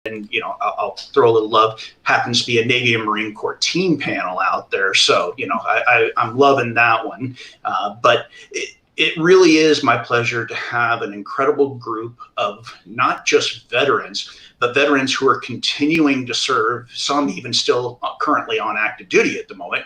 and I'll throw a little love. Happens to be a Navy and Marine Corps team panel out there, so I'm loving that one. But it really is my pleasure to have an incredible group of not just veterans, but veterans who are continuing to serve, some even still currently on active duty at the moment,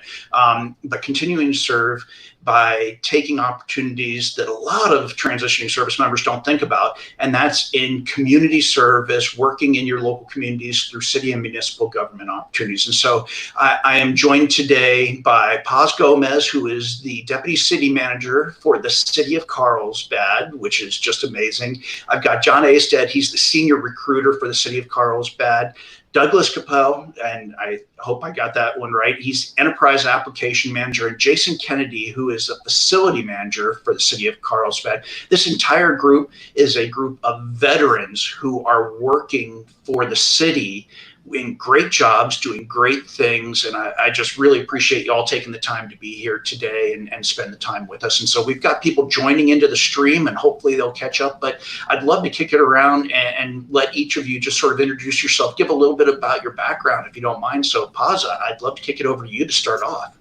but continuing to serve by taking opportunities that a lot of transitioning service members don't think about, and that's in community service, working in your local communities through city and municipal government opportunities. And so I am joined today by Paz Gomez, who is the Deputy City Manager for the City of Carlsbad, which is just amazing. I've got John Astead, he's the Senior Recruiter for the City of Carlsbad. Douglas Capel, and I hope I got that one right, he's Enterprise Application Manager, and Jason Kennedy, who is a Facility Manager for the City of Carlsbad. This entire group is a group of veterans who are working for the city in great jobs, doing great things. And I just really appreciate you all taking the time to be here today and spend the time with us. And so we've got people joining into the stream, and hopefully they'll catch up. But I'd love to kick it around and let each of you just sort of introduce yourself, give a little bit about your background, if you don't mind. So Paz, I'd love to kick it over to you to start off.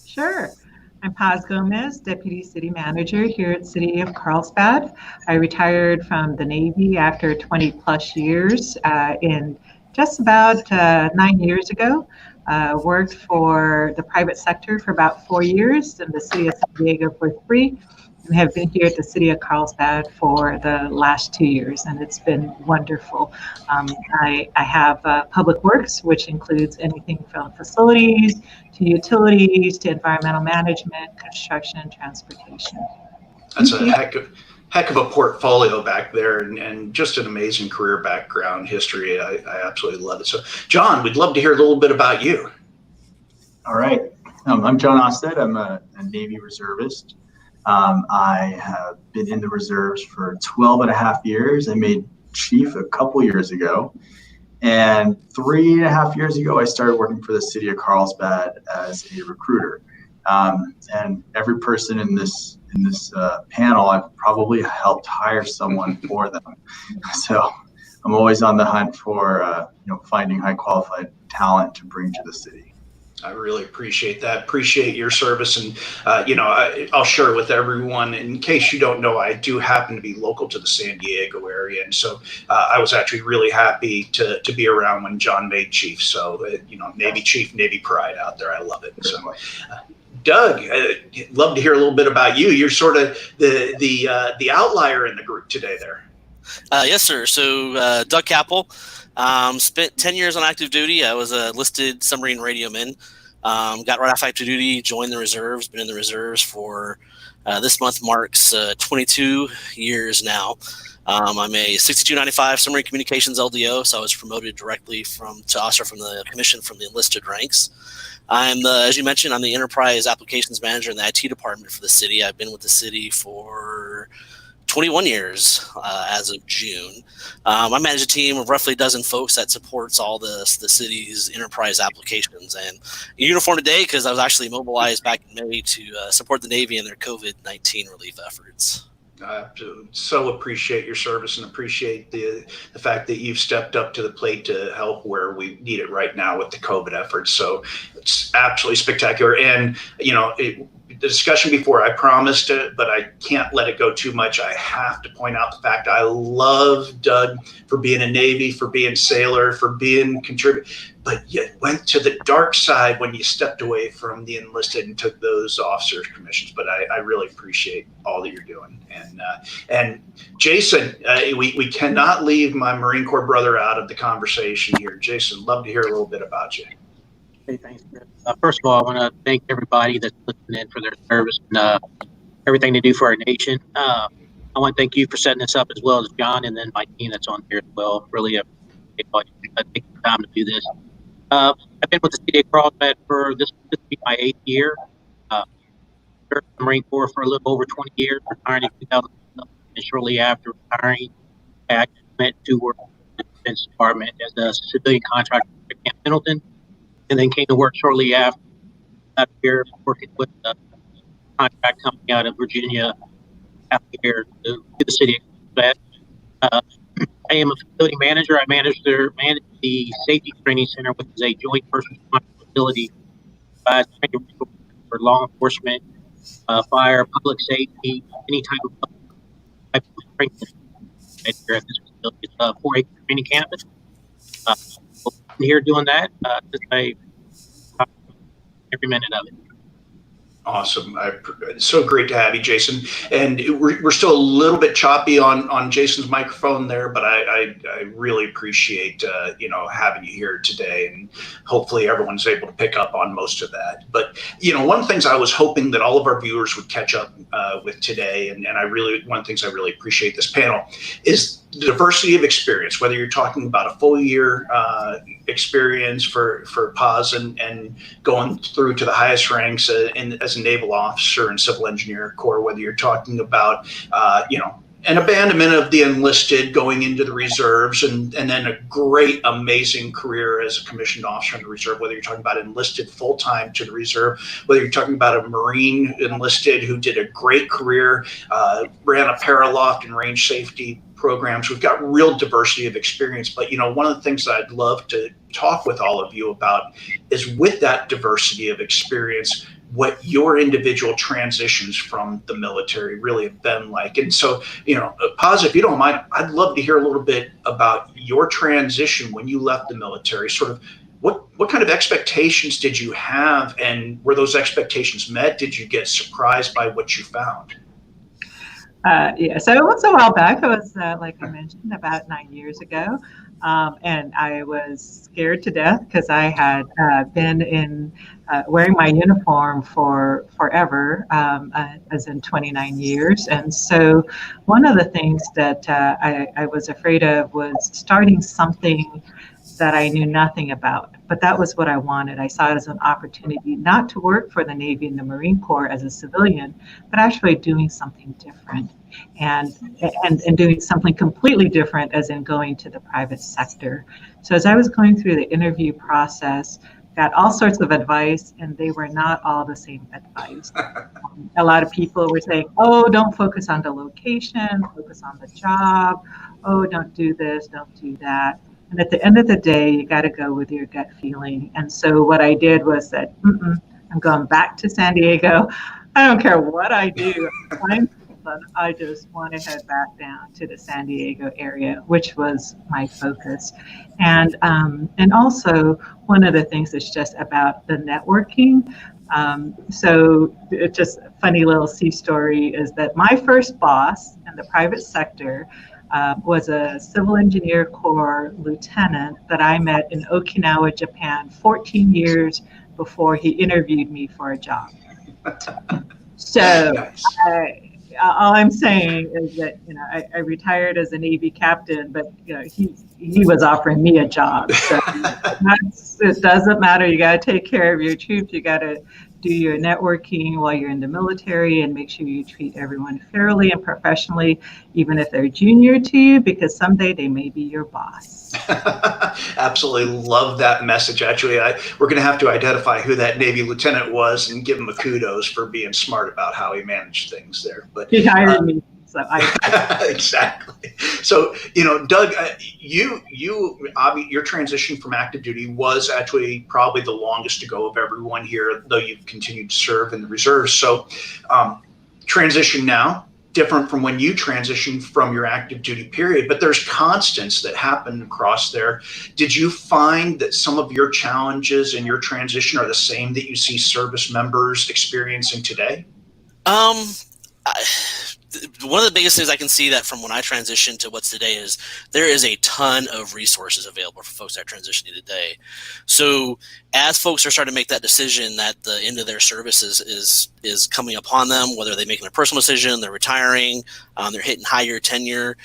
Sure. I'm Paz Gomez, Deputy City Manager here at City of Carlsbad. I retired from the Navy after 20 plus years in just about 9 years ago. Worked for the private sector for about 4 years, in the city of San Diego for 3, and have been here at the City of Carlsbad for the last 2 years, and it's been wonderful. I have public works, which includes anything from facilities to utilities to environmental management, construction, and transportation. That's a heck of a portfolio back there, and just an amazing career background history. I absolutely love it. So John, we'd love to hear a little bit about you. All right. I'm John Astead. I'm a Navy reservist. I have been in the reserves for 12 and a half years. I made chief a couple years ago. And 3.5 years ago, I started working for the City of Carlsbad as a recruiter. And every person in this panel, I've probably helped hire someone for them. So I'm always on the hunt for finding high qualified talent to bring to the city. I really appreciate that. Appreciate your service. And, I'll share with everyone, in case you don't know, I do happen to be local to the San Diego area. And so I was actually really happy to be around when John made chief. So, Navy chief, Navy pride out there. I love it. So, Doug, I'd love to hear a little bit about you. You're sort of the outlier in the group today there. Yes, sir. So Doug Capel. Spent 10 years on active duty. I was a listed submarine radioman. Got right off active duty, joined the reserves, been in the reserves for this month marks 22 years now. I'm a 6295 submarine communications LDO, so I was promoted directly to officer from the commission from the enlisted ranks. I'm as you mentioned, I'm the enterprise applications manager in the IT department for the city. I've been with the city for 21 years as of June. I manage a team of roughly a dozen folks that supports all the city's enterprise applications. And in uniform today because I was actually mobilized back in May to support the Navy in their COVID-19 relief efforts. I so appreciate your service and appreciate the fact that you've stepped up to the plate to help where we need it right now with the COVID efforts. So it's absolutely spectacular. And, the discussion before, I promised it, but I can't let it go too much. I have to point out the fact I love Doug for being a Navy, for being sailor, for being contributor, but you went to the dark side when you stepped away from the enlisted and took those officers' commissions. But I really appreciate all that you're doing. And Jason, we cannot leave my Marine Corps brother out of the conversation here. Jason, love to hear a little bit about you. Hey, thanks, Chris. First of all, I want to thank everybody that's listening in for their service and everything they do for our nation. I want to thank you for setting this up as well as John and then my team that's on here as well. Really appreciate taking the time to do this. I've been with the City of Carlsbad for this will be my 8th year. Served in the Marine Corps for a little over 20 years, retiring in 2007. And shortly after retiring, I actually went to work in the Defense Department as a civilian contractor at Camp Pendleton. And then came to work shortly after that year, working with a contract company out of Virginia after here to the City of Carlsbad. I am a facility manager. I manage the safety training center, which is a joint first responsibility training for law enforcement, fire, public safety, any type of training here at this facility. It's a 4-acre training campus. Uh, I'm here doing that since every minute of it. Awesome. It's so great to have you, Jason. And we're still a little bit choppy on Jason's microphone there, but I really appreciate, having you here today. And hopefully everyone's able to pick up on most of that. But, one of the things I was hoping that all of our viewers would catch up with today, and one of the things I really appreciate this panel is the diversity of experience, whether you're talking about a full year experience for PAWS and going through to the highest ranks as a naval officer and civil engineer corps, whether you're talking about, an abandonment of the enlisted going into the reserves and then a great, amazing career as a commissioned officer in the reserve, whether you're talking about enlisted full-time to the reserve, whether you're talking about a Marine enlisted who did a great career, ran a paraloft and range safety programs. We've got real diversity of experience, but one of the things that I'd love to talk with all of you about is with that diversity of experience, what your individual transitions from the military really have been like. And so, Paz, if you don't mind, I'd love to hear a little bit about your transition when you left the military. Sort of what kind of expectations did you have, and were those expectations met? Did you get surprised by what you found? So it was a while back. It was, like I mentioned, about 9 years ago. And I was scared to death because I had been wearing my uniform for forever, as in 29 years. And so one of the things that I was afraid of was starting something that I knew nothing about, but that was what I wanted. I saw it as an opportunity not to work for the Navy and the Marine Corps as a civilian, but actually doing something different and doing something completely different, as in going to the private sector. So as I was going through the interview process, got all sorts of advice, and they were not all the same advice. A lot of people were saying, oh, don't focus on the location, focus on the job. Oh, don't do this, don't do that. And at the end of the day, you got to go with your gut feeling. And so what I did was that, I'm going back to San Diego. I don't care what I do. I just want to head back down to the San Diego area, which was my focus. And also one of the things is just about the networking. So it's just a funny little sea story is that my first boss in the private sector was a civil engineer corps lieutenant that I met in Okinawa, Japan, 14 years before he interviewed me for a job. So Nice. all I'm saying is that, I retired as a Navy captain, but, he was offering me a job. So it doesn't matter. You got to take care of your troops. You got to do your networking while you're in the military and make sure you treat everyone fairly and professionally, even if they're junior to you, because someday they may be your boss. Absolutely love that message. Actually, we're going to have to identify who that Navy lieutenant was and give him a kudos for being smart about how he managed things there. But he hired me. So exactly. So, Doug, your transition from active duty was actually probably the longest to go of everyone here, though you've continued to serve in the reserves. So, transition now, different from when you transitioned from your active duty period, but there's constants that happen across there. Did you find that some of your challenges in your transition are the same that you see service members experiencing today? One of the biggest things I can see that from when I transitioned to what's today is there is a ton of resources available for folks that are transitioning today. So as folks are starting to make that decision that the end of their service is coming upon them, whether they're making a personal decision, they're retiring, they're hitting higher tenure,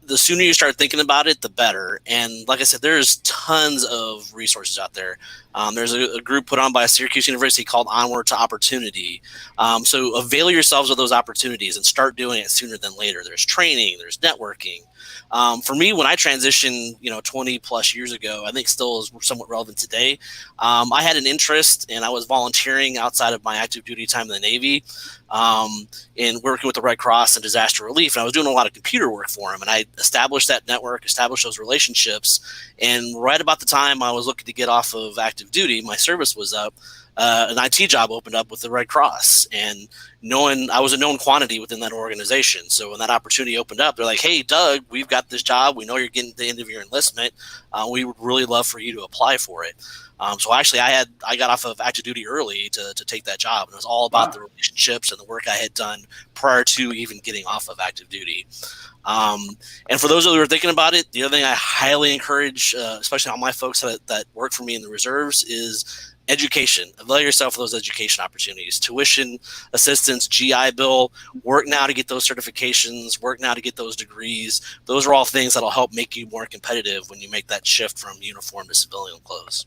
the sooner you start thinking about it, the better. And like I said, there's tons of resources out there. There's a group put on by Syracuse University called Onward to Opportunity. So avail yourselves of those opportunities and start doing it sooner than later. There's training, there's networking. For me, when I transitioned, 20 plus years ago, I think still is somewhat relevant today. I had an interest and I was volunteering outside of my active duty time in the Navy, in working with the Red Cross and disaster relief. And I was doing a lot of computer work for them. And I established that network, established those relationships. And right about the time I was looking to get off of active duty, my service was up. An IT job opened up with the Red Cross, and I was a known quantity within that organization. So when that opportunity opened up, they're like, "Hey, Doug, we've got this job. We know you're getting to the end of your enlistment. We would really love for you to apply for it." So actually, I got off of active duty early to take that job, and it was all about the relationships and the work I had done prior to even getting off of active duty. And for those who are thinking about it, the other thing I highly encourage, especially all my folks that work for me in the reserves, is education. Avail yourself of those education opportunities, tuition assistance, GI Bill, work now to get those certifications, work now to get those degrees. Those are all things that'll help make you more competitive when you make that shift from uniform to civilian clothes.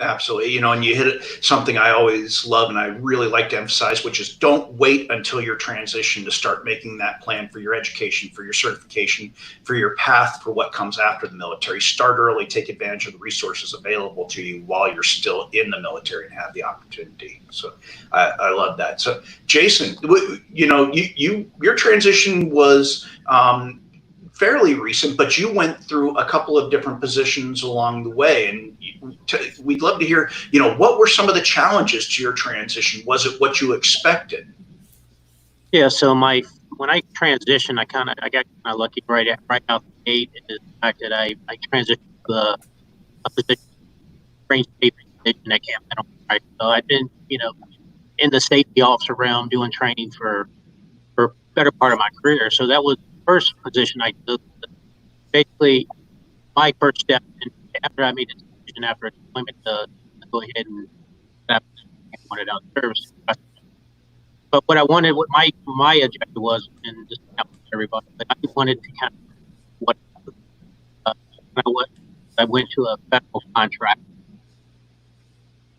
Absolutely. And you hit something I always love and I really like to emphasize, which is don't wait until your transition to start making that plan for your education, for your certification, for your path for what comes after the military. Start early, take advantage of the resources available to you while you're still in the military and have the opportunity. So I love that. So Jason, your transition was fairly recent, but you went through a couple of different positions along the way, and we'd love to hear, what were some of the challenges to your transition? Was it what you expected? Yeah. So when I transitioned, I got kind of lucky right out the gate. In the fact that I transitioned to a position, range safety position at Camp Mineral. Right. So I've been, in the safety officer realm doing training for a better part of my career. So that was first position I took. Basically, my first step after I made the decision after deployment to go ahead and wanted out of service. But what I wanted, what my objective was, and just to everybody, but I wanted to kind of I went to a federal contract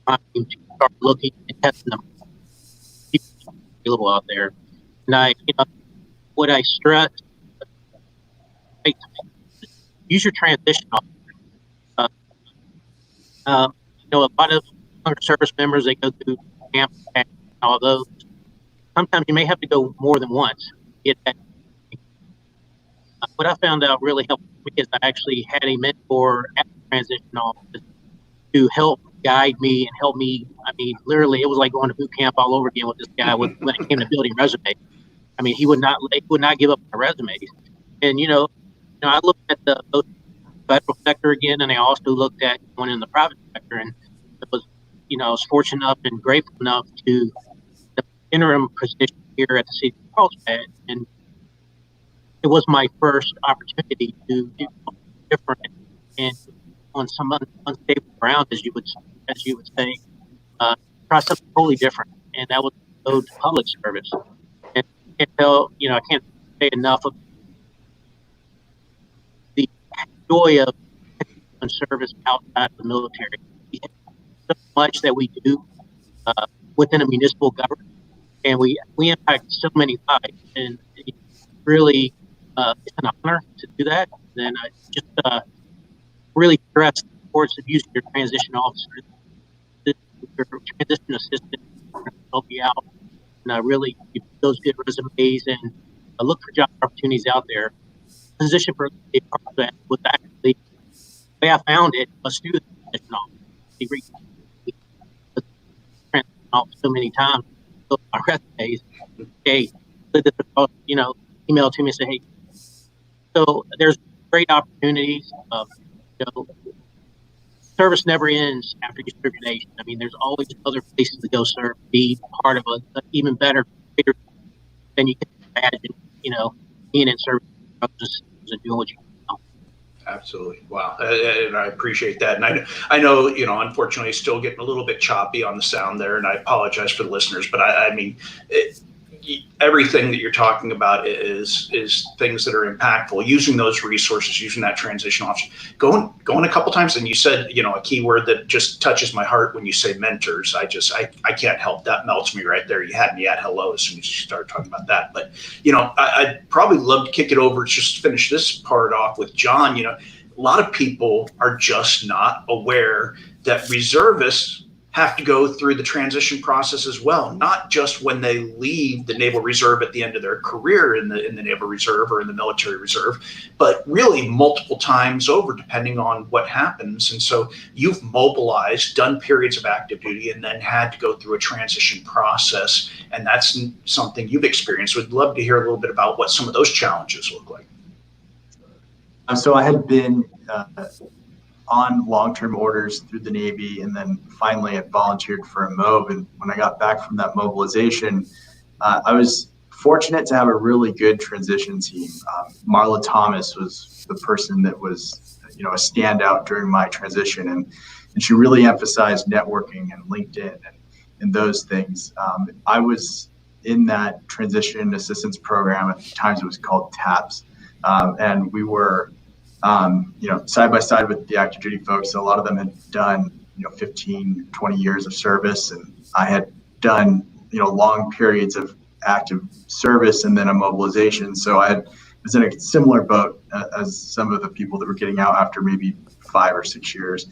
to start looking and testing them available out there, and what I stress. Use your transition officer. A lot of younger service members, they go through camp and all those. Sometimes you may have to go more than once to get that. What I found out really helped me is I actually had a mentor at the transition office to help guide me and help me. I mean, literally, it was like going to boot camp all over again with this guy when it came to building resumes. I mean, he would not give up my resumes. And, I looked at the federal sector again, and I also looked at one in the private sector. And it was, I was fortunate enough and grateful enough to the interim position here at the city of Carlsbad. And it was my first opportunity to do something different and on some unstable ground, as you would say, try something totally different. And that was go to public service. And I can't say enough of the joy of service outside of the military. We have so much that we do within a municipal government, and we impact so many lives, and it really it's an honor to do that. And I just really stress the importance of using your transition officer, your transition assistant to help you out, and really those good resumes and look for job opportunities out there. Position for a that was actually the way I found it was through the transition office. So many times, my resumes, hey, email to me and say, hey. So there's great opportunities. Service never ends after you serve your nation. I mean, there's always other places to go serve, be part of an even better than you can imagine. Being in service and doing what you know. Absolutely. Wow. And I appreciate that. And I know, unfortunately, still getting a little bit choppy on the sound there, and I apologize for the listeners, but I mean, everything that you're talking about is things that are impactful, using those resources, using that transition option, going a couple times. And you said, a key word that just touches my heart when you say mentors. I can't help that. Melts me right there. You had me at hello as soon as you started talking about that. But, I'd probably love to kick it over, just to finish this part off with John. A lot of people are just not aware that reservists have to go through the transition process as well, not just when they leave the Naval Reserve at the end of their career in the Naval Reserve or in the Military Reserve, but really multiple times over, depending on what happens. And so you've mobilized, done periods of active duty, and then had to go through a transition process. And that's something you've experienced. We'd love to hear a little bit about what some of those challenges look like. So I had been on long-term orders through the Navy, and then finally had volunteered for a MOB. And when I got back from that mobilization, I was fortunate to have a really good transition team. Marla Thomas was the person that was, a standout during my transition, and she really emphasized networking and LinkedIn and those things. I was in that transition assistance program. At the times it was called TAPS, and we were side by side with the active duty folks. A lot of them had done, 15, 20 years of service. And I had done, long periods of active service and then a mobilization. So I was in a similar boat as some of the people that were getting out after maybe 5 or 6 years.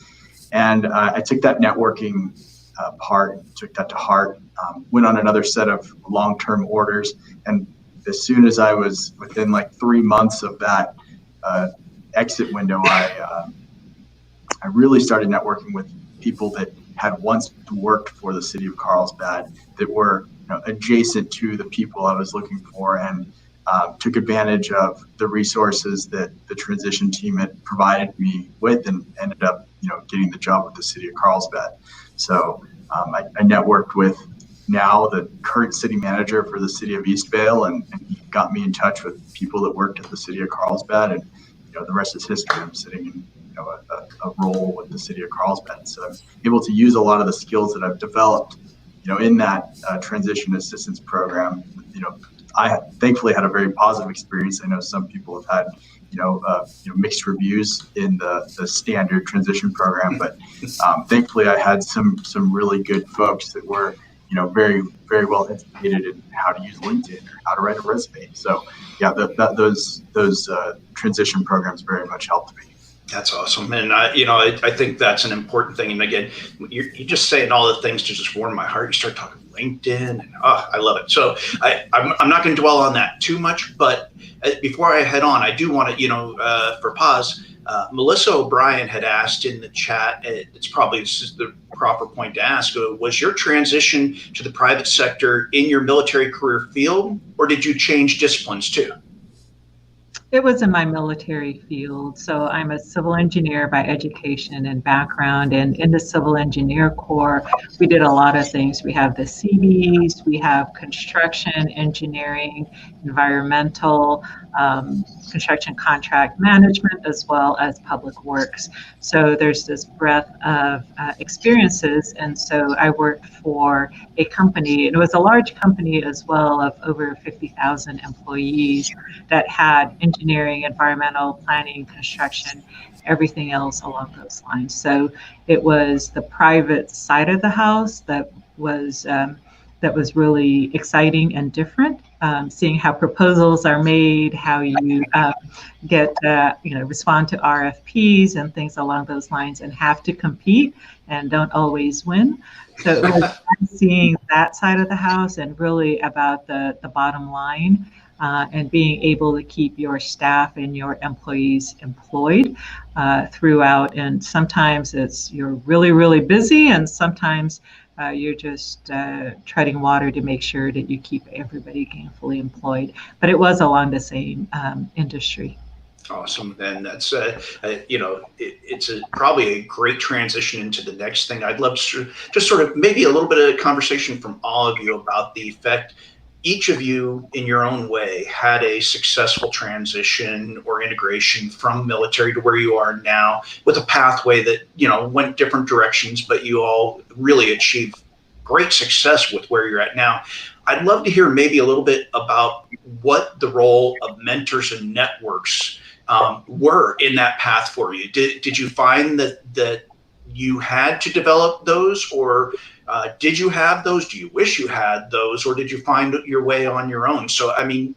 And I took that networking took that to heart, went on another set of long-term orders. And as soon as I was within like 3 months of that exit window, I really started networking with people that had once worked for the city of Carlsbad, that were adjacent to the people I was looking for, and took advantage of the resources that the transition team had provided me with, and ended up getting the job with the city of Carlsbad. So I networked with now the current city manager for the city of Eastvale, and he got me in touch with people that worked at the city of Carlsbad, and the rest is history. I'm sitting in a role with the city of Carlsbad, so I'm able to use a lot of the skills that I've developed in that transition assistance program. I thankfully had a very positive experience. I know some people have had mixed reviews in the standard transition program, but thankfully I had some really good folks that were very, very well educated in how to use LinkedIn or how to write a resume. So yeah, those transition programs very much helped me. That's awesome. And I think that's an important thing. And again, you're just saying all the things to just warm my heart. You start talking LinkedIn, and I love it. So I'm not going to dwell on that too much, but before I head on, I do want to, for pause, Melissa O'Brien had asked in the chat, this is the proper point to ask, was your transition to the private sector in your military career field, or did you change disciplines too? It was in my military field. So I'm a civil engineer by education and background. And in the Civil Engineer Corps, we did a lot of things. We have the CVs, we have construction, engineering, environmental, construction contract management, as well as public works. So there's this breadth of experiences. And so I worked for a company, and it was a large company as well, of over 50,000 employees, that had engineering, environmental, planning, construction, everything else along those lines. So it was the private side of the house that was really exciting and different. Seeing how proposals are made, how you respond to RFPs and things along those lines, and have to compete and don't always win. So it was seeing that side of the house, and really about the bottom line, and being able to keep your staff and your employees employed throughout. And sometimes you're really, really busy, and sometimes you're just treading water to make sure that you keep everybody gainfully employed. But it was along the same industry. Awesome. And that's, it's probably a great transition into the next thing. I'd love to just sort of maybe a little bit of conversation from all of you about the effect each of you in your own way had a successful transition or integration from military to where you are now, with a pathway that, went different directions, but you all really achieved great success with where you're at now. I'd love to hear maybe a little bit about what the role of mentors and networks were in that path for you. Did you find that you had to develop those, or did you have those? Do you wish you had those, or did you find your way on your own? So, I mean,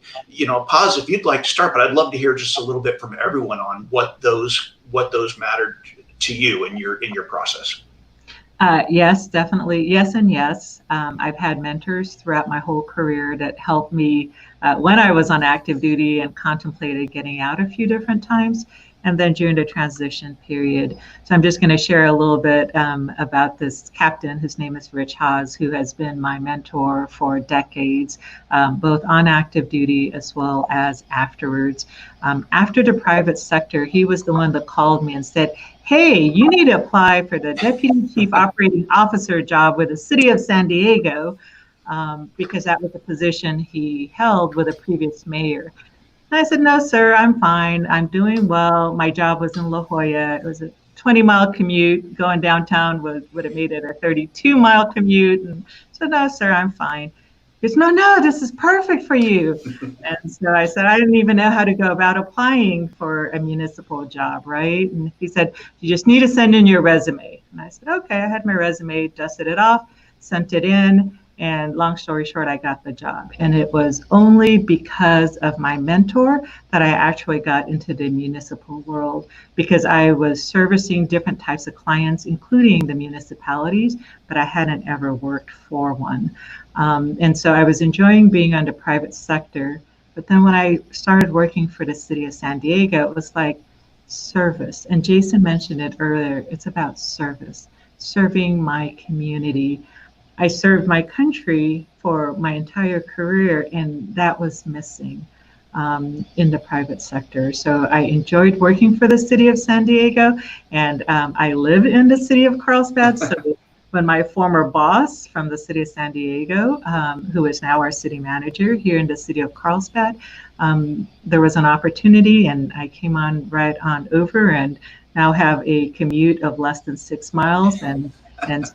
Paz, if you'd like to start, but I'd love to hear just a little bit from everyone on what those mattered to you in your process. Yes, definitely. Yes, and yes. I've had mentors throughout my whole career that helped me when I was on active duty and contemplated getting out a few different times, and then during the transition period. So I'm just going to share a little bit about this captain. His name is Rich Haas, who has been my mentor for decades, both on active duty as well as afterwards. After the private sector, he was the one that called me and said, hey, you need to apply for the Deputy Chief Operating Officer job with the City of San Diego, because that was the position he held with a previous mayor. And I said, no, sir, I'm fine. I'm doing well. My job was in La Jolla. It was a 20-mile commute. Going downtown would have made it a 32-mile commute. And so, no, sir, I'm fine. He goes, no, this is perfect for you. And so I said, I didn't even know how to go about applying for a municipal job, right? And he said, you just need to send in your resume. And I said, okay. I had my resume, dusted it off, sent it in. And long story short, I got the job. And it was only because of my mentor that I actually got into the municipal world, because I was servicing different types of clients, including the municipalities, but I hadn't ever worked for one. And so I was enjoying being on the private sector. But then when I started working for the City of San Diego, it was like service. And Jason mentioned it earlier. It's about service, serving my community. I served my country for my entire career, and that was missing in the private sector. So I enjoyed working for the City of San Diego, and I live in the City of Carlsbad. So when my former boss from the City of San Diego, who is now our city manager here in the City of Carlsbad, there was an opportunity, and I came on right on over, and now have a commute of less than 6 miles, and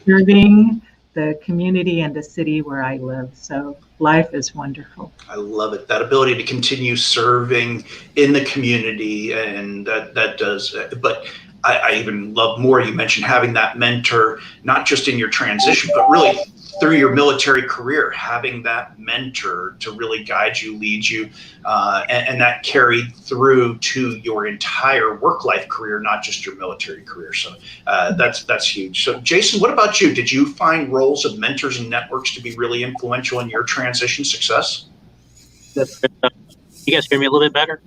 serving the community and the city where I live. So life is wonderful. I love it. That ability to continue serving in the community, and that does. But I even love more. You mentioned having that mentor, not just in your transition, but really through your military career, having that mentor to really guide you, lead you, and that carried through to your entire work-life career, not just your military career. So that's huge. So Jason, what about you? Did you find roles of mentors and networks to be really influential in your transition success? You guys hear me a little bit better?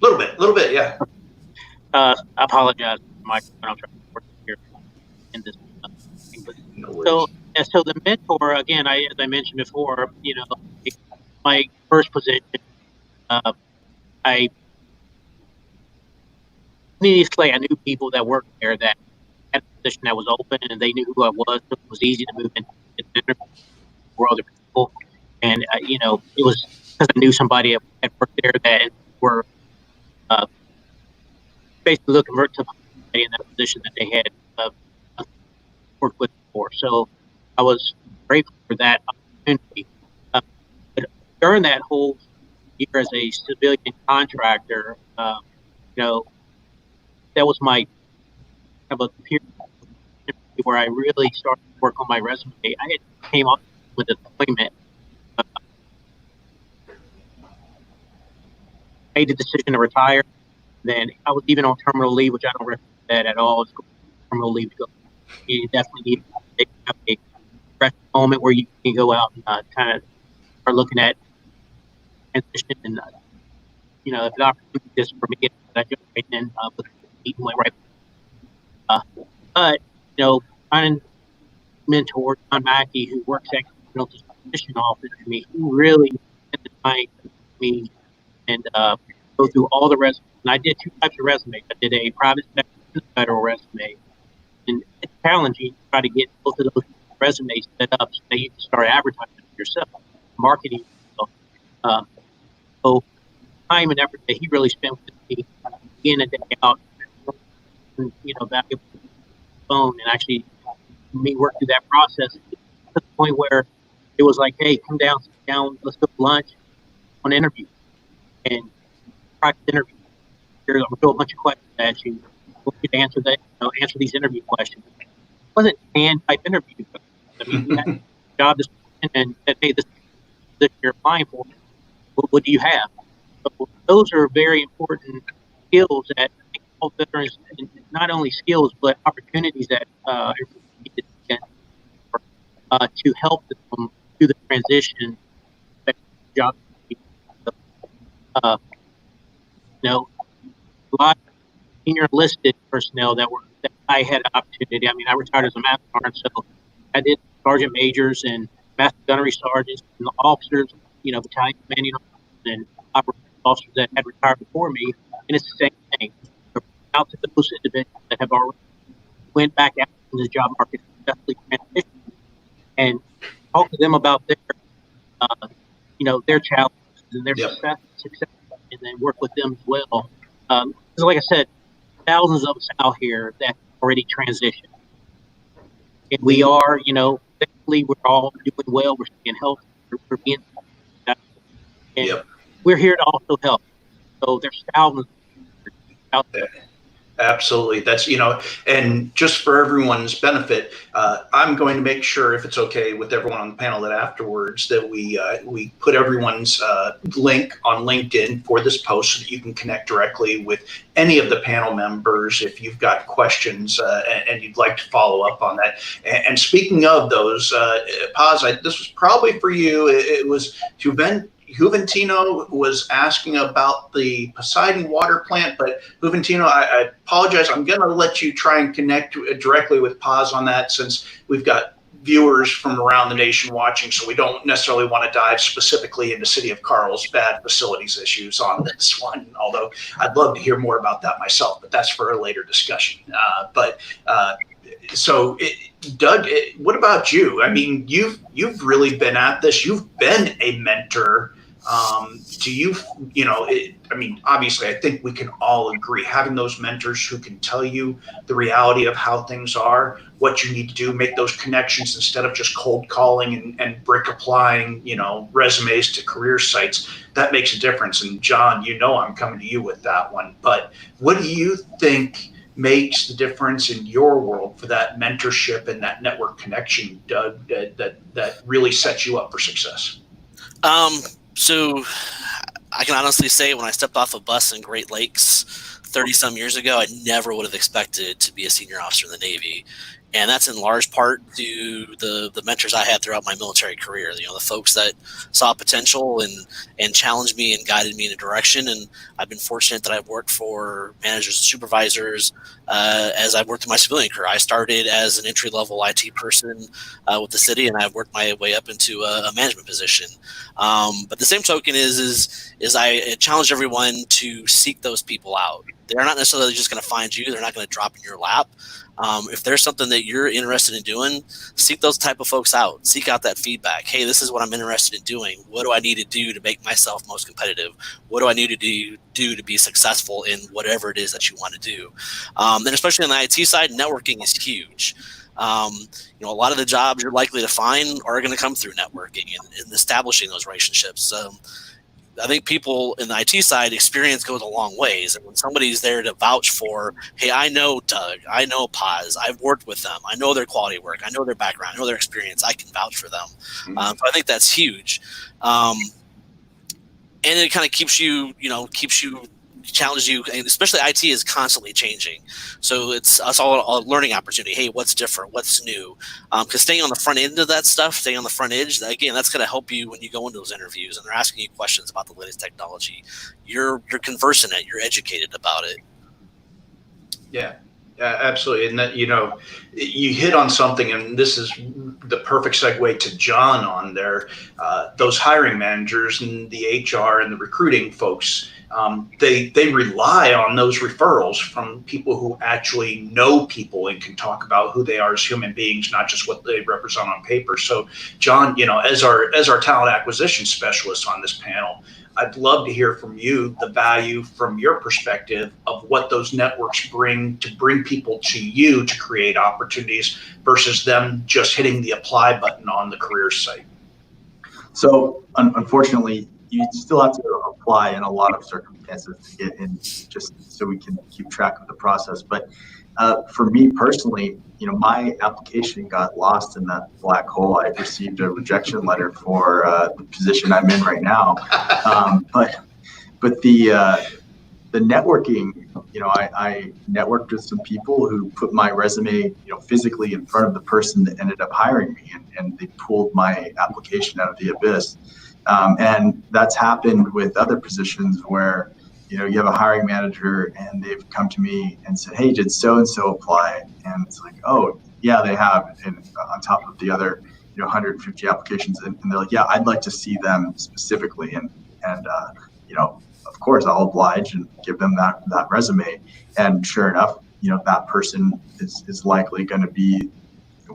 A little bit, yeah. I apologize, Mike. I'm trying to work here in this. No worries. So the mentor, again, as I mentioned before, my first position, I knew people that worked there that had a position that was open, and they knew who I was. So it was easy to move into the world of people, and it was because I knew somebody that worked there that were basically looking for somebody in that position that they had worked with before. So I was grateful for that opportunity. But during that whole year as a civilian contractor, that was my kind of a period where I really started to work on my resume. I had came up with a deployment. Made the decision to retire. Then I was even on terminal leave, which I don't recommend that at all. It's terminal leave to go. You definitely need to have a fresh moment where you can go out and kind of start looking at transition. And if the opportunity is for me, I just right then went right. But finding mentor John Mackey, who works at the transition office, for me, who really spent the time with me and go through all the resumes. And I did 2 types of resumes. I did a private sector and a federal resume. And it's challenging to try to get both of those resumes set up so that you can start advertising yourself, marketing yourself. So time and effort that he really spent with me in and day out, and, valuable phone, and actually me work through that process to the point where it was like, hey, come down, sit down, let's go to lunch, on an interview. And practice interview. I'll throw a bunch of questions at you. We'll get to answer that. Answer these interview questions. It wasn't hand type interview. I mean, we had a job description and said, hey, this you're applying for. What do you have? So those are very important skills that all veterans, not only skills but opportunities that need to to help them through the transition. Job, uh, you know, a lot of senior enlisted personnel that I had an opportunity. I mean, I retired as a master sergeant, so I did sergeant majors and master gunnery sergeants and the officers, battalion commanding officers and operations officers that had retired before me. And it's the same thing. Out to those individuals that have already went back out in the job market, successfully transitioned, and talk to them about their challenges and their success, and then work with them as well. Because like I said, thousands of us out here that already transitioned. And we are, thankfully, we're all doing well. We're staying healthy. We're being, and we're here to also help. So there's thousands out there. Absolutely. That's, and just for everyone's benefit, I'm going to make sure, if it's okay with everyone on the panel, that afterwards that we put everyone's link on LinkedIn for this post so that you can connect directly with any of the panel members if you've got questions and you'd like to follow up on that. And speaking of those, Paz, this was probably for you. It was Juventino was asking about the Poseidon water plant, but Juventino, I apologize. I'm going to let you try and connect directly with Paz on that, since we've got viewers from around the nation watching, so we don't necessarily want to dive specifically into City of Carlsbad facilities issues on this one, although I'd love to hear more about that myself, but that's for a later discussion. Doug, what about you? I mean, you've really been at this. You've been a mentor. Obviously, I think we can all agree having those mentors who can tell you the reality of how things are, what you need to do, make those connections instead of just cold calling and brick applying, resumes to career sites. That makes a difference. And John, I'm coming to you with that one. But what do you think makes the difference in your world for that mentorship and that network connection, Doug, that really sets you up for success? So I can honestly say, when I stepped off a bus in Great Lakes 30 some years ago, I never would have expected to be a senior officer in the Navy. And that's in large part to the mentors I had throughout my military career. The folks that saw potential and challenged me and guided me in a direction. And I've been fortunate that I've worked for managers and supervisors as I've worked in my civilian career. I started as an entry-level IT person with the city, and I've worked my way up into a management position. But the same token is I challenge everyone to seek those people out. They're not necessarily just going to find you. They're not going to drop in your lap. If there's something that you're interested in doing, seek those type of folks out. Seek out that feedback. Hey, this is what I'm interested in doing. What do I need to do to make myself most competitive? What do I need to do to be successful in whatever it is that you want to do? And especially on the IT side, networking is huge. A lot of the jobs you're likely to find are going to come through networking and establishing those relationships. I think people in the IT side, experience goes a long ways. And when somebody's there to vouch for, hey, I know Doug, I know Paz, I've worked with them, I know their quality work, I know their background, I know their experience, I can vouch for them. So I think that's huge. And it kind of keeps you challenges you, and especially IT is constantly changing. So it's all a learning opportunity. Hey, what's different? What's new? Because staying on the front end of that stuff, staying on the front edge, again, that's going to help you when you go into those interviews and they're asking you questions about the latest technology. You're conversant it. You're educated about it. Yeah, absolutely. And that, you hit on something, and this is the perfect segue to John on there. Those hiring managers and the HR and the recruiting folks, they rely on those referrals from people who actually know people and can talk about who they are as human beings, not just what they represent on paper. So, John, as our talent acquisition specialist on this panel, I'd love to hear from you the value from your perspective of what those networks bring people to you to create opportunities versus them just hitting the apply button on the career site. So, unfortunately, you still have to apply in a lot of circumstances to get in, just so we can keep track of the process. But for me personally, my application got lost in that black hole. I received a rejection letter for the position I'm in right now. But the networking I networked with some people who put my resume, physically in front of the person that ended up hiring me, and they pulled my application out of the abyss. And that's happened with other positions where, you have a hiring manager and they've come to me and said, "Hey, did so-and-so apply?" And it's like, "Oh, yeah, they have." And on top of the other, 150 applications. And they're like, "Yeah, I'd like to see them specifically." And of course I'll oblige and give them that resume. And sure enough, that person is likely going to be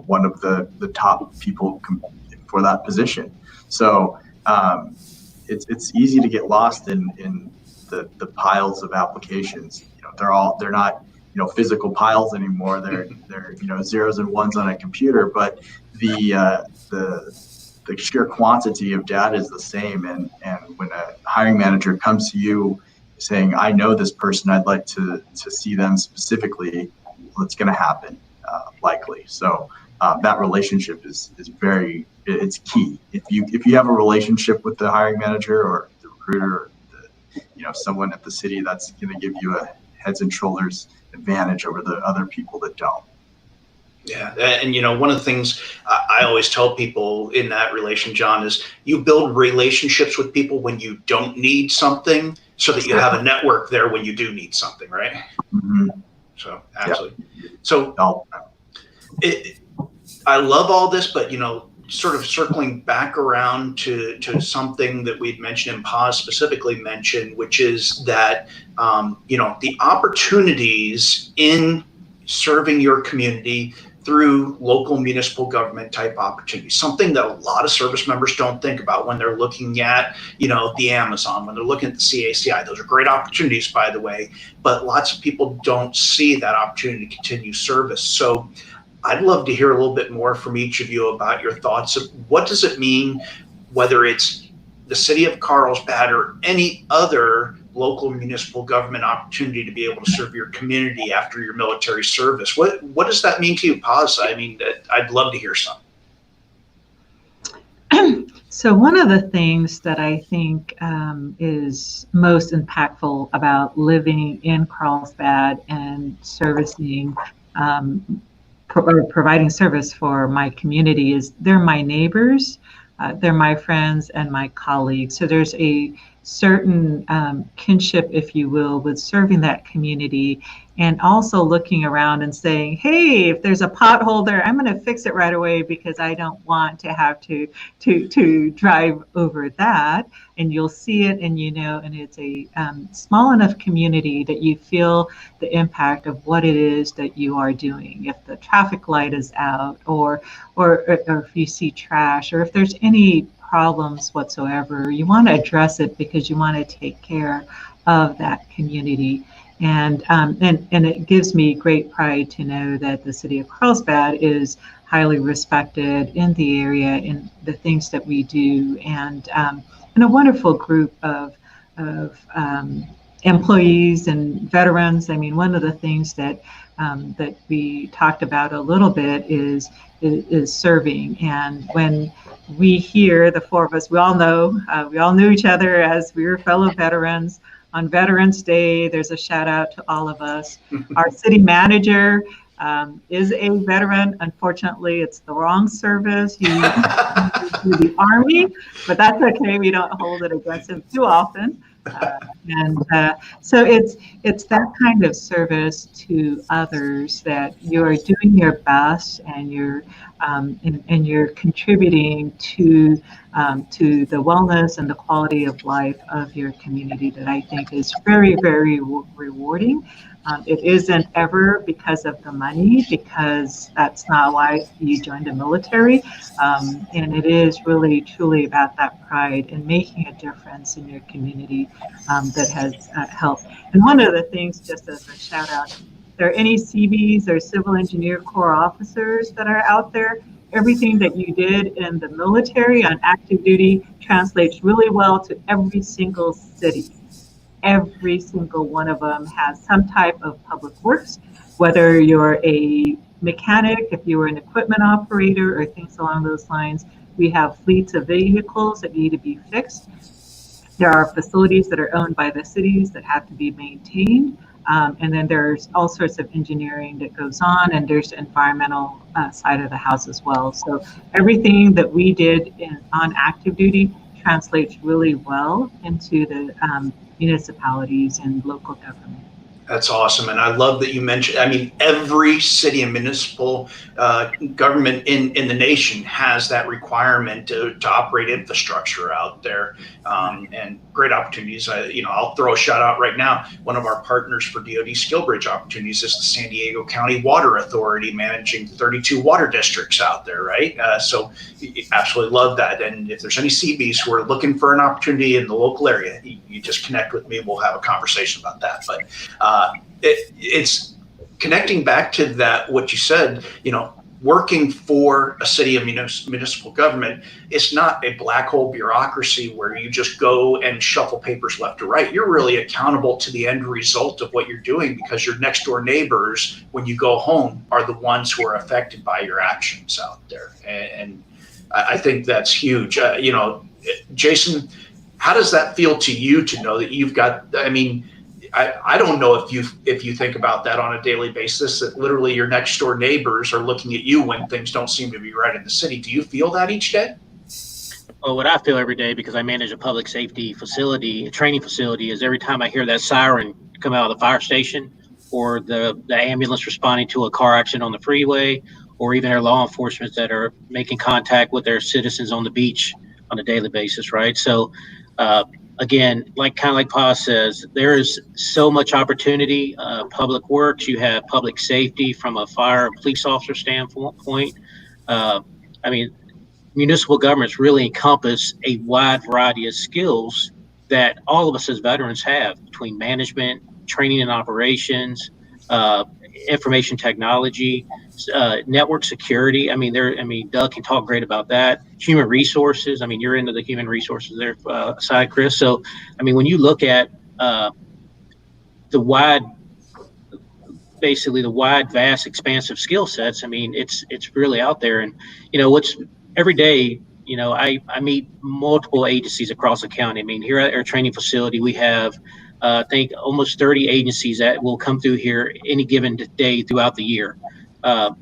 one of the top people for that position. So it's easy to get lost in the piles of applications. They're not physical piles anymore. They're zeros and ones on a computer, but the sheer quantity of data is the same. And when a hiring manager comes to you saying, "I know this person, I'd like to see them specifically," well, it's going to happen, likely. So that relationship is it's key. If you have a relationship with the hiring manager or the recruiter or someone at the city, that's going to give you a heads and shoulders advantage over the other people that don't. Yeah, and one of the things I always tell people in that relation, John, is you build relationships with people when you don't need something, so that you have a network there when you do need something, right? Mm-hmm. So absolutely. Yeah. So I love all this, but sort of circling back around to something that we'd mentioned and Paz specifically mentioned, which is that the opportunities in serving your community through local municipal government type opportunities, something that a lot of service members don't think about when they're looking at, the Amazon, when they're looking at the CACI. Those are great opportunities, by the way, but lots of people don't see that opportunity to continue service. So I'd love to hear a little bit more from each of you about your thoughts of what does it mean, whether it's the city of Carlsbad or any other local municipal government opportunity to be able to serve your community after your military service. What does that mean to you, Paz? I mean, I'd love to hear some. So one of the things that I think is most impactful about living in Carlsbad and servicing providing service for my community is they're my neighbors, they're my friends and my colleagues. So there's a certain kinship, if you will, with serving that community, and also looking around and saying, "Hey, if there's a pothole there, I'm going to fix it right away because I don't want to have to drive over that." And you'll see it, and and it's a small enough community that you feel the impact of what it is that you are doing. If the traffic light is out, or if you see trash, or if there's any problems whatsoever, you want to address it because you want to take care of that community. And it gives me great pride to know that the city of Carlsbad is highly respected in the area in the things that we do, and a wonderful group of employees and veterans. I mean, one of the things that we talked about a little bit is serving. And when we hear, the four of us, we all knew each other as we were fellow veterans. On Veterans Day, there's a shout out to all of us. Our city manager is a veteran. Unfortunately, it's the wrong service. He's the Army, but that's okay. We don't hold it against him too often. So it's that kind of service to others, that you're doing your best and you're contributing to the wellness and the quality of life of your community, that I think is very, very rewarding. It isn't ever because of the money, because that's not why you joined the military. And it is really, truly about that pride and making a difference in your community that has helped. And one of the things, just as a shout out, if there are any CVs or Civil Engineer Corps officers that are out there, everything that you did in the military on active duty translates really well to every single city. Every single one of them has some type of public works, whether you're a mechanic, if you were an equipment operator, or things along those lines. We have fleets of vehicles that need to be fixed. There are facilities that are owned by the cities that have to be maintained. And then there's all sorts of engineering that goes on, and there's the environmental side of the house as well. So everything that we did on active duty translates really well into the municipalities and local government. That's awesome. And I love that you mentioned, I mean, every city and municipal government in the nation has that requirement to operate infrastructure out there, and great opportunities. I'll throw a shout out right now. One of our partners for DoD Skill Bridge opportunities is the San Diego County Water Authority, managing 32 water districts out there, right? So absolutely love that. And if there's any CBs who are looking for an opportunity in the local area, you just connect with me. We'll have a conversation about that. But it's connecting back to that, what you said, working for a city of municipal government, it's not a black hole bureaucracy where you just go and shuffle papers left to right. You're really accountable to the end result of what you're doing, because your next door neighbors, when you go home, are the ones who are affected by your actions out there. And I think that's huge. Jason, how does that feel to you to know that you've got, I don't know if you think about that on a daily basis, that literally your next door neighbors are looking at you when things don't seem to be right in the city. Do you feel that each day? Well, what I feel every day, because I manage a public safety facility, a training facility, is every time I hear that siren come out of the fire station, or the ambulance responding to a car accident on the freeway, or even our law enforcement that are making contact with their citizens on the beach on a daily basis, right? So, again, kind of like Pa says, there is so much opportunity. Public works, you have public safety from a fire and police officer standpoint. Municipal governments really encompass a wide variety of skills that all of us as veterans have, between management, training and operations, information technology, network security. Doug can talk great about that. Human resources. You're into the human resources there side, Chris. So, when you look at the wide, vast, expansive skill sets, it's really out there. And every day, I meet multiple agencies across the county. Here at our training facility, we have I think almost 30 agencies that will come through here any given day throughout the year.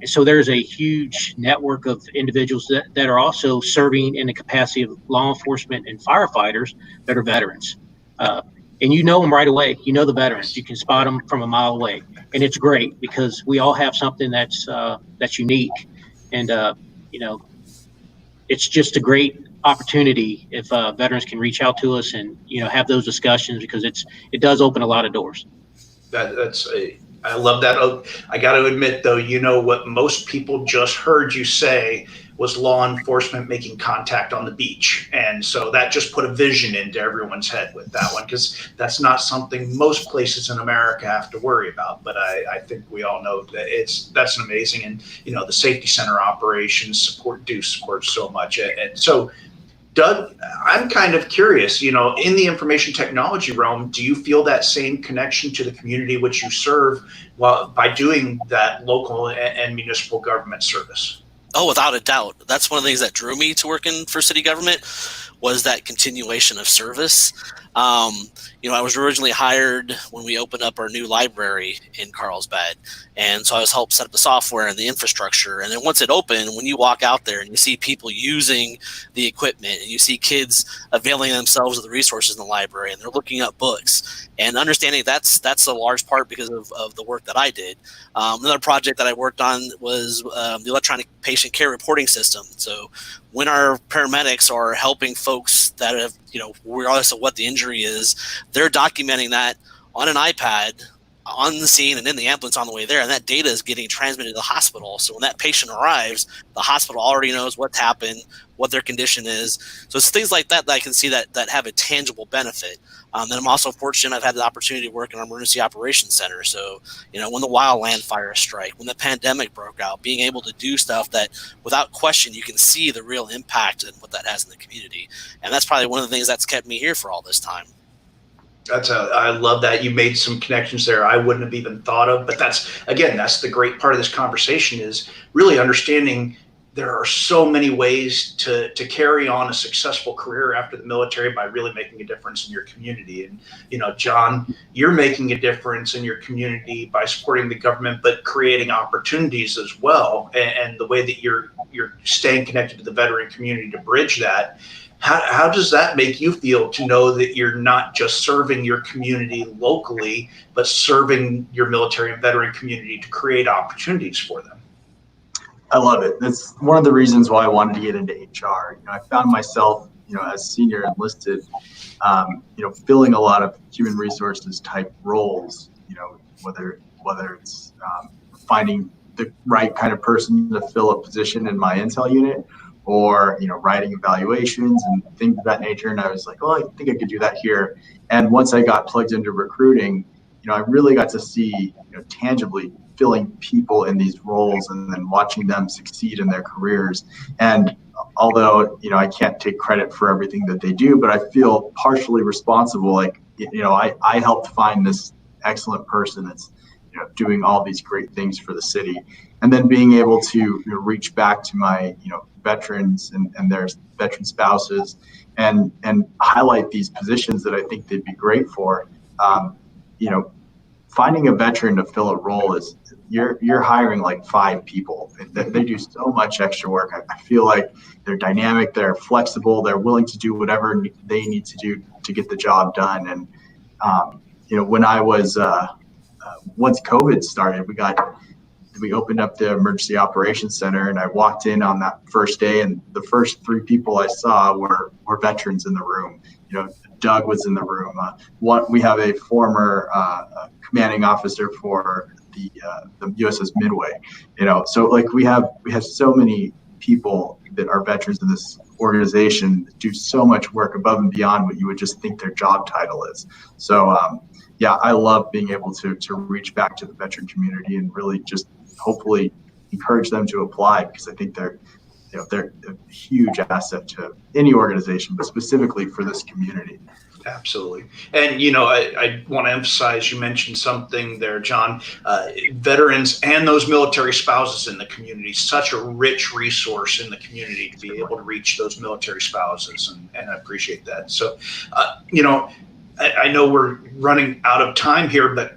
So there's a huge network of individuals that are also serving in the capacity of law enforcement and firefighters that are veterans. And you know them right away. You know the veterans. You can spot them from a mile away. And it's great because we all have something that's unique. And, it's just a great opportunity if veterans can reach out to us and, have those discussions, because it does open a lot of doors. I love that. I got to admit, though, what most people just heard you say was law enforcement making contact on the beach. And so that just put a vision into everyone's head with that one, because that's not something most places in America have to worry about. But I think we all know that that's amazing. And, the safety center operations support so much. And so, Doug, I'm kind of curious, in the information technology realm, do you feel that same connection to the community which you serve by doing that local and municipal government service? Oh, without a doubt. That's one of the things that drew me to working for city government, was that continuation of service. I was originally hired when we opened up our new library in Carlsbad. And so I was helped set up the software and the infrastructure. And then once it opened, when you walk out there and you see people using the equipment, and you see kids availing themselves of the resources in the library, and they're looking up books, and understanding that's a large part because of the work that I did. Another project that I worked on was the electronic patient care reporting system. So when our paramedics are helping folks that have, regardless of what the injury is, they're documenting that on an iPad on the scene and in the ambulance on the way there, and that data is getting transmitted to the hospital. So when that patient arrives, the hospital already knows what's happened, what their condition is. So it's things like that I can see that have a tangible benefit. And I'm also fortunate I've had the opportunity to work in our emergency operations center. So, when the wildland fire strike, when the pandemic broke out, being able to do stuff that without question, you can see the real impact and what that has in the community. And that's probably one of the things that's kept me here for all this time. I love that you made some connections there I wouldn't have even thought of. But that's the great part of this conversation, is really understanding there are so many ways to carry on a successful career after the military by really making a difference in your community. And, John, you're making a difference in your community by supporting the government, but creating opportunities as well. And the way that you're staying connected to the veteran community to bridge that. How does that make you feel to know that you're not just serving your community locally, but serving your military and veteran community to create opportunities for them? I love it. That's one of the reasons why I wanted to get into HR. I found myself, as senior enlisted, filling a lot of human resources type roles. Whether it's finding the right kind of person to fill a position in my intel unit, or writing evaluations and things of that nature. And I was like, I think I could do that here. And once I got plugged into recruiting, I really got to see tangibly filling people in these roles and then watching them succeed in their careers. And although I can't take credit for everything that they do, but I feel partially responsible. Like I helped find this excellent person that's doing all these great things for the city, and then being able to reach back to my veterans and their veteran spouses and highlight these positions that I think they'd be great for. Finding a veteran to fill a role is you're hiring like 5 people. They do so much extra work. I feel like they're dynamic, they're flexible, they're willing to do whatever they need to do to get the job done. And when I was once COVID started, we opened up the emergency operations center, and I walked in on that first day, and the first 3 people I saw were veterans in the room. Doug was in the room. We have a former commanding officer for the USS Midway. So like we have so many people that are veterans in this organization that do so much work above and beyond what you would just think their job title is. So I love being able to reach back to the veteran community and really just hopefully encourage them to apply, because I think they're a huge asset to any organization, but specifically for this community. Absolutely. And, I want to emphasize, you mentioned something there, John, veterans and those military spouses in the community, such a rich resource in the community to be able to reach those military spouses. And I appreciate that. So, I know we're running out of time here, but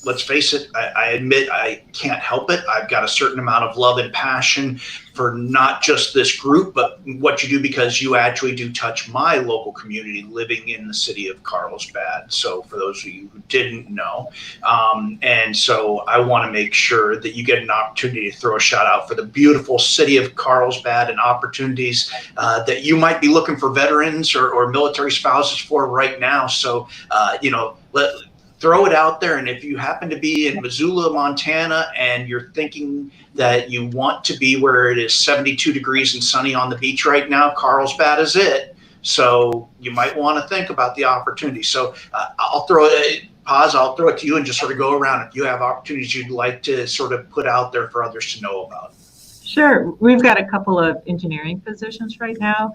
let's face it, I admit I can't help it. I've got a certain amount of love and passion for not just this group, but what you do, because you actually do touch my local community living in the city of Carlsbad. So for those of you who didn't know, and so I want to make sure that you get an opportunity to throw a shout out for the beautiful city of Carlsbad and opportunities that you might be looking for veterans or military spouses for right now. So, throw it out there. And if you happen to be in Missoula, Montana, and you're thinking that you want to be where it is 72 degrees and sunny on the beach right now, Carlsbad is it. So you might want to think about the opportunity. So I'll throw it to you and just sort of go around. If you have opportunities you'd like to sort of put out there for others to know about. Sure. We've got a couple of engineering positions right now.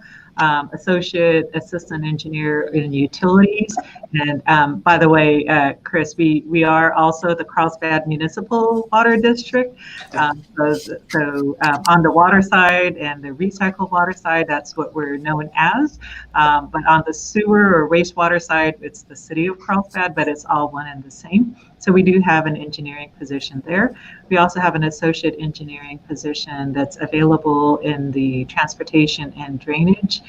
Associate assistant engineer in utilities. And by the way, Chris, we are also the Carlsbad Municipal Water District. So on the water side and the recycled water side, that's what we're known as. But on the sewer or wastewater side, it's the city of Carlsbad, but it's all one and the same. So we do have an engineering position there. We also have an associate engineering position that's available in the transportation and drainage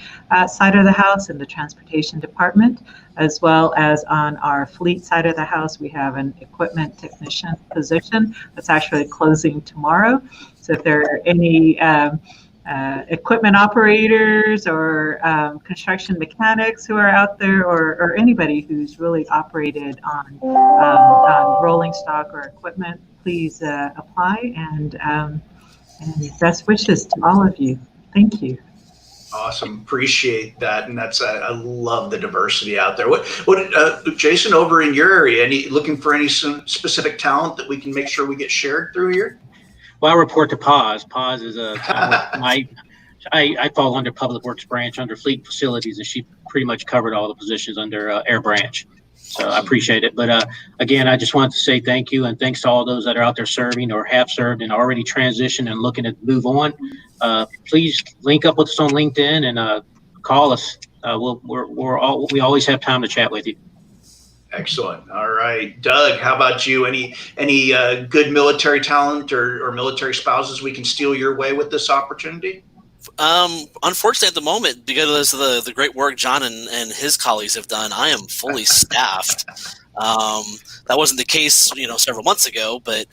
side of the house in the transportation department, as well as on our fleet side of the house. We have an equipment technician position that's actually closing tomorrow. So if there are any equipment operators or construction mechanics who are out there, or anybody who's really operated on rolling stock or equipment, please apply, and best wishes to all of you. Thank you. Awesome. Appreciate that. And I love the diversity out there. What Jason, over in your area, looking for any specific talent that we can make sure we get shared through here? Well, I report to PAWS. PAWS is I fall under Public Works branch under Fleet Facilities, and she pretty much covered all the positions under Air Branch. So I appreciate it. But again, I just wanted to say thank you, and thanks to all those that are out there serving or have served and already transitioned and looking to move on. Please link up with us on LinkedIn and call us. We always have time to chat with you. Excellent. All right, Doug, how about you? Any good military talent or military spouses we can steal your way with this opportunity? Unfortunately, at the moment, because of the great work John and his colleagues have done, I am fully staffed. That wasn't the case, several months ago, but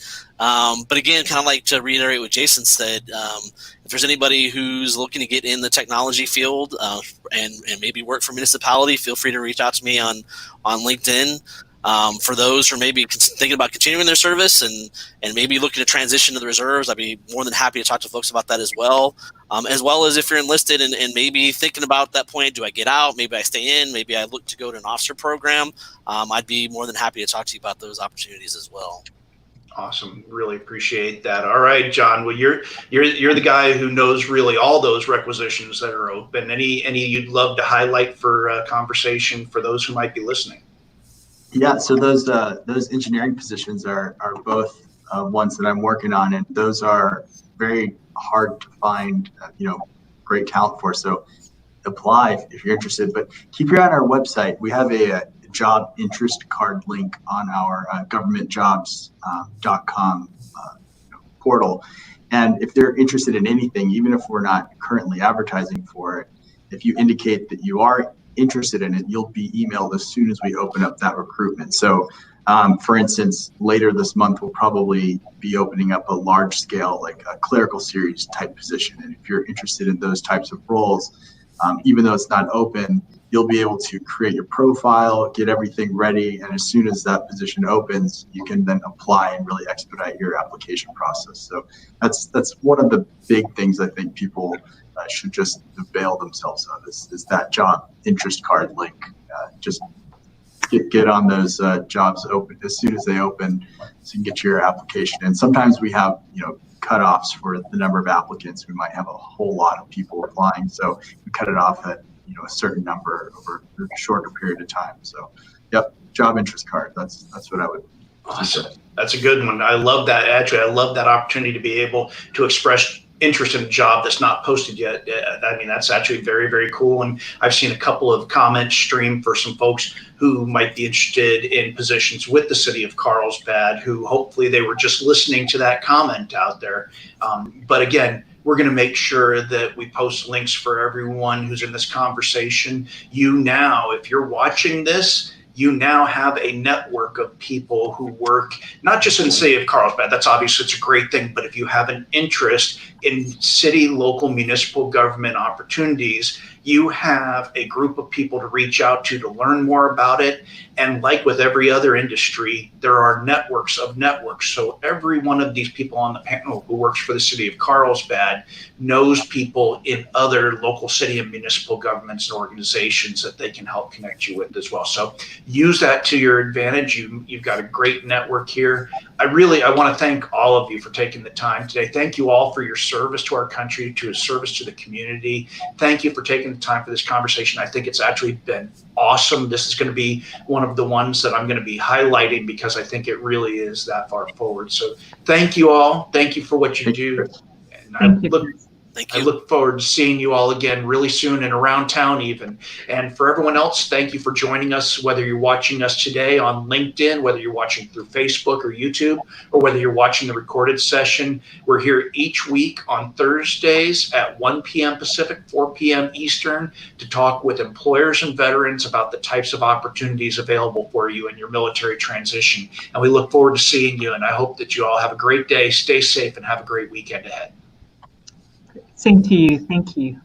again, kind of like to reiterate what Jason said, if there's anybody who's looking to get in the technology field and maybe work for municipality, feel free to reach out to me on LinkedIn. For those who are maybe thinking about continuing their service and maybe looking to transition to the reserves, I'd be more than happy to talk to folks about that as well. As well as if you're enlisted and maybe thinking about that point, do I get out? Maybe I stay in. Maybe I look to go to an officer program. I'd be more than happy to talk to you about those opportunities as well. Awesome. Really appreciate that. All right, John. Well, you're the guy who knows really all those requisitions that are open. Any you'd love to highlight for conversation for those who might be listening? Yeah, so those engineering positions are both ones that I'm working on, and those are very hard to find, great talent for. So apply if you're interested, but keep your eye on our website. We have a job interest card link on our governmentjobs.com portal. And if they're interested in anything, even if we're not currently advertising for it, if you indicate that you are interested in it, you'll be emailed as soon as we open up that recruitment. So for instance, later this month, we'll probably be opening up a large scale, like a clerical series type position. And if you're interested in those types of roles, even though it's not open, you'll be able to create your profile, get everything ready. And as soon as that position opens, you can then apply and really expedite your application process. So that's one of the big things I think people should just avail themselves of is that job interest card link. Just get on those jobs open as soon as they open, so you can get your application. And sometimes we have cutoffs for the number of applicants. We might have a whole lot of people applying, so we cut it off at a certain number over a shorter period of time. So, yep, job interest card. That's what I would. Awesome. That's a good one. I love that. Actually, I love that opportunity to be able to express interest in a job that's not posted yet. I mean, that's actually very, very cool. And I've seen a couple of comments stream for some folks who might be interested in positions with the city of Carlsbad, who hopefully they were just listening to that comment out there. But again, we're going to make sure that we post links for everyone who's in this conversation. If you're watching this, you now have a network of people who work not just in the city of Carlsbad. That's obviously, it's a great thing, but if you have an interest in city, local, municipal government opportunities, you have a group of people to reach out to learn more about it. And like with every other industry, there are networks of networks. So every one of these people on the panel who works for the city of Carlsbad knows people in other local city and municipal governments and organizations that they can help connect you with as well. So use that to your advantage. You've got a great network here. I want to thank all of you for taking the time today. Thank you all for your service to our country, to your service to the community. Thank you for taking the time for this conversation. I think it's actually been awesome. This is going to be one of the ones that I'm going to be highlighting because I think it really is that far forward. So thank you all. Thank you for what you do. And I look forward to seeing you all again really soon and around town even. And for everyone else, thank you for joining us, whether you're watching us today on LinkedIn, whether you're watching through Facebook or YouTube, or whether you're watching the recorded session. We're here each week on Thursdays at 1 p.m. Pacific, 4 p.m. Eastern to talk with employers and veterans about the types of opportunities available for you in your military transition. And we look forward to seeing you. And I hope that you all have a great day, stay safe, and have a great weekend ahead. Same to you. Thank you.